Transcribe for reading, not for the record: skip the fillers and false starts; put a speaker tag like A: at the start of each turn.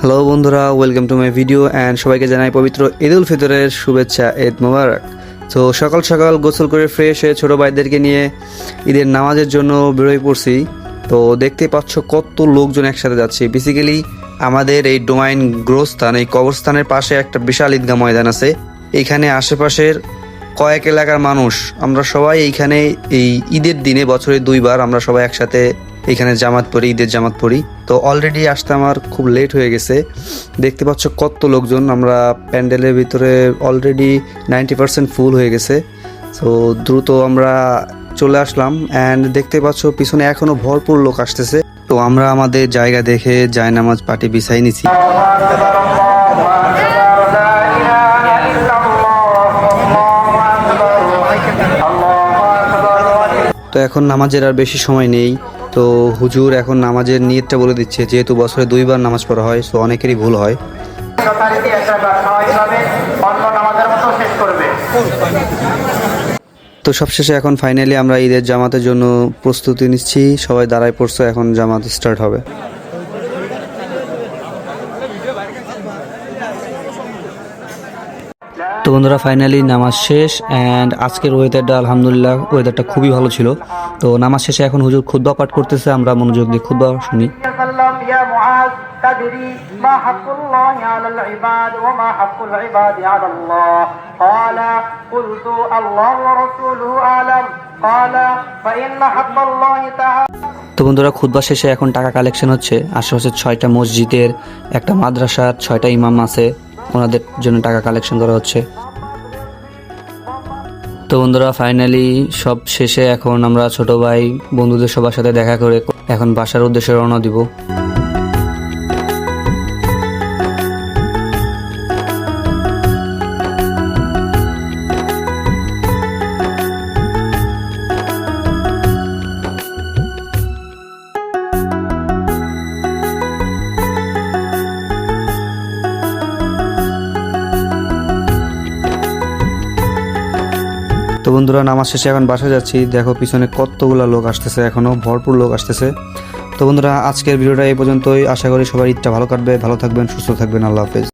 A: Hello বন্ধুরা, welcome to my video and সবাইকে জানাই পবিত্র ঈদ উল ফিতরের শুভেচ্ছা, ঈদ মোবারক। তো সকাল সকাল গোসল করে ফ্রেশ হয়ে ছোটো ভাইদেরকে নিয়ে ঈদের নামাজের জন্য বেরোয় পড়ছি। তো দেখতে পাচ্ছ কত লোকজন একসাথে যাচ্ছে। বেসিক্যালি আমাদের এই ডোমাইন গ্রহস্থান, এই কবরস্থানের পাশে একটা বিশাল ঈদগাহ ময়দান আছে। এইখানে আশেপাশের কয়েক এলাকার মানুষ আমরা সবাই এইখানে এই ঈদের দিনে বছরে 2বার আমরা সবাই একসাথে এখানে জামাত পড়ি, ঈদের জামাত পড়ি। তো অলরেডি আসতে আমার খুব লেট হয়ে গেছে। দেখতে পাচ্ছ কত লোকজন, আমরা প্যান্ডেলের ভিতরে অলরেডি 90% ফুল হয়ে গেছে। তো দ্রুত আমরা চলে আসলাম অ্যান্ড দেখতে পাচ্ছ পিছনে এখনো ভরপুর লোক আসতেছে। তো আমরা আমাদের জায়গা দেখে জায়নামাজ পাটি বিছাই নিছি। তো এখন নামাজের আর বেশি সময় নেই। তো হুজুর এখন নামাজের নিয়তটা বলে দিচ্ছে, যেহেতু বছরে 2বার নামাজ পড়া হয়, সো অনেকেরই ভুল হয়। তো সবশেষে এখন ফাইনালি আমরা ঈদের জামাতের জন্য প্রস্তুতি নিচ্ছি। সবাই দাঁড়ায় পড়ছে, এখন জামাত স্টার্ট হবে। তো বন্ধুরা, ফাইনালি নামাজ শেষ অ্যান্ড আজকের ওয়েদারটা আলহামদুলিল্লাহ ওয়েদারটা খুবই ভালো ছিল। তো নামাজ শেষে এখন হুজুর খুতবা পাঠ করতেছে, আমরা মনোযোগ দিয়ে খুতবা শুনি। তো বন্ধুরা, খুতবা শেষে এখন টাকা কালেকশন হচ্ছে। আশেপাশে 6টা মসজিদের, একটা মাদ্রাসার 6টা ইমাম আছে, ওনাদের জন্য টাকা কালেকশন করা হচ্ছে। তো বন্ধুরা, ফাইনালি সব শেষে এখন আমরা ছোট ভাই বন্ধুদের সবার সাথে দেখা করে এখন বাসার উদ্দেশ্যে রওনা দিব। তো বন্ধুরা, নামাজ শেষে এখন বাসা যাচ্ছি। দেখো পিছনে কতগুলো লোক আসতেছে, এখনো ভরপুর লোক আসতেছে। তো বন্ধুরা, আজকের ভিডিওটা এই পর্যন্তই। আশা করি সবার ঈদটা ভালো কাটবে, ভালো থাকবেন, সুস্থ থাকবেন। আল্লাহ হাফেজ।